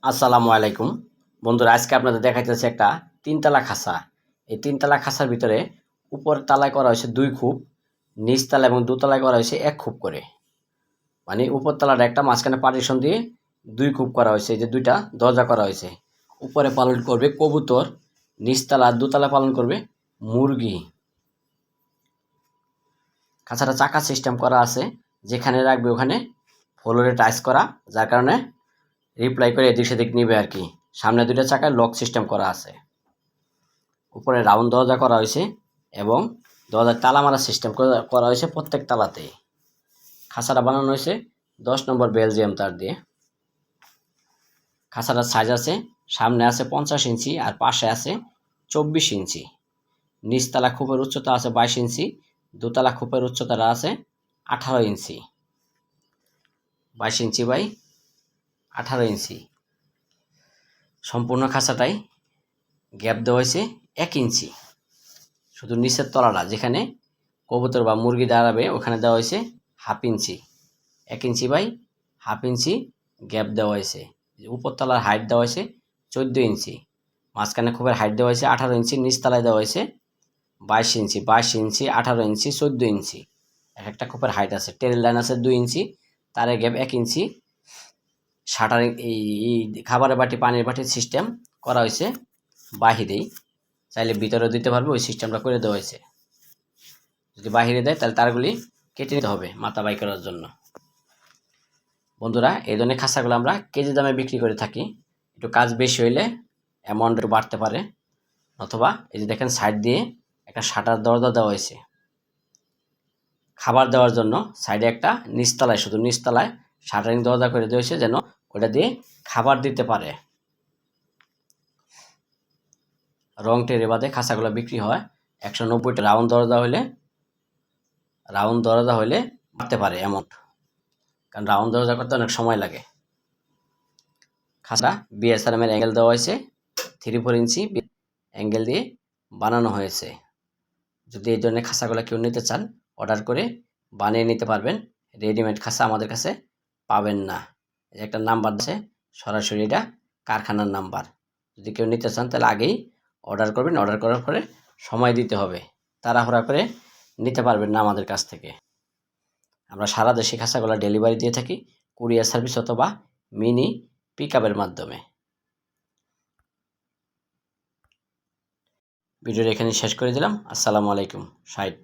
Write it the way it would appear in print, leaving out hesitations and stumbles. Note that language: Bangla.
আসসালামু আলাইকুম বন্ধুরা, আজকে আপনাদের দেখাইতেছে একটা তিনতলা খাঁচা। এই তিনতলা খাঁচার ভিতরে উপর তলায় করা হয়েছে 2 খুপ, নিচ তলা এবং দোতলায় করা হয়েছে 1 খুপ করে। মানে উপর তলাটা একটা, মাঝখানে পার্টিশন দিয়ে 2 খুপ করা হয়েছে। এই যে 2টা দরজা করা হয়েছে। উপরে পালন করবে কবুতর, নিচতলা আর দোতলা পালন করবে মুরগি। খাঁচাটা চাকা সিস্টেম করা আছে, যেখানে রাখবে ওখানে ফ্লোরে টাইলস করা, যার কারণে রিপ্লাই করে এদিক সেদিক নিবে আর কি। সামনে 2টা চাকায় লক সিস্টেম করা আছে। উপরে রাউন্ড দরজা করা হয়েছে এবং দরজার তালা মারা সিস্টেম করা হয়েছে প্রত্যেক তালাতেই। খাঁচাটা বানানো হয়েছে 10 নম্বর বেলজিয়াম তার দিয়ে। খাঁচাটার সাইজ আছে, সামনে আছে 50 ইঞ্চি আর পাশে আছে 24 ইঞ্চি। নিচতলা খোপের উচ্চতা আছে 22 ইঞ্চি, দোতলা খোপের উচ্চতাটা আছে 18 ইঞ্চি। 22 ইঞ্চি বাই 18 ইঞ্চি। সম্পূর্ণ খাঁচাটাই গ্যাপ দেওয়া হয়েছে 1 ইঞ্চি। শুধু নিচের তলাটা যেখানে কবুতর বা মুরগি দাঁড়াবে ওখানে দেওয়া হয়েছে 1/2 ইঞ্চি। 1 ইঞ্চি বাই 1/2 ইঞ্চি গ্যাপ দেওয়া হয়েছে। উপরতলার হাইট দেওয়া হয়েছে 14 ইঞ্চি। মাঝখানে খোপের হাইট দেওয়া হয়েছে 18 ইঞ্চি। নিচতলায় দেওয়া হয়েছে 22 ইঞ্চি, 22 ইঞ্চি, 18 ইঞ্চি, 14 ইঞ্চি। একটা খোপের হাইট আছে। টেল লাইন আছে 2 ইঞ্চি, তারে গ্যাপ 1 ইঞ্চি। শাটারিং এই খাবারের বাটি, পানির বাটির সিস্টেম করা হয়েছে বাহিরেই। চাইলে ভিতরেও দিতে পারবে, ওই সিস্টেমটা করে দেওয়া হয়েছে। যদি বাহিরে দেয় তাহলে তারগুলি কেটে নিতে হবে মাথা বাই করার জন্য। বন্ধুরা, এই ধরনের খাঁচাগুলো আমরা কেজি দামে বিক্রি করে থাকি। একটু কাজ বেশি হইলে অ্যামাউন্ট একটু বাড়তে পারে। অথবা এই যে দেখেন সাইড দিয়ে একটা শাটার দরজা দেওয়া হয়েছে খাবার দেওয়ার জন্য। সাইডে একটা, নিচতলায় শুধু নিচতলায় শাটারিং দরজা করে দেওয়া হয়েছে যেন ওটা দিয়ে খাবার দিতে পারে। রং টেরে বাদে খাঁচাগুলো বিক্রি হয় 190 রাউন্ড দরজা হইলে বাড়তে পারে অ্যামাউন্ট, কারণ রাউন্ড দরজা করতে অনেক সময় লাগে। খাঁচা বিএসআরএম এর অ্যাঙ্গেল দেওয়া হয়েছে 3-4 ইঞ্চি অ্যাঙ্গেল দিয়ে বানানো হয়েছে। যদি এই ধরনের খাঁচাগুলো কেউ নিতে চান, অর্ডার করে বানিয়ে নিতে পারবেন। রেডিমেড খাঁচা আমাদের কাছে পাবেন না। একটা নাম্বার আছে, সরাসরি এটা কারখানার নাম্বার। যদি কেউ নিতে চান তাহলে আগেই অর্ডার করবেন। অর্ডার করার পরে সময় দিতে হবে, তাড়াহুড়া করে নিতে পারবেন না আমাদের কাছ থেকে। আমরা সারা দেশে খাঁচাগুলো ডেলিভারি দিয়ে থাকি কুরিয়ার সার্ভিস অথবা মিনি পিকআপের মাধ্যমে। ভিডিওটা এখানে শেষ করে দিলাম। আসসালামু আলাইকুম। 60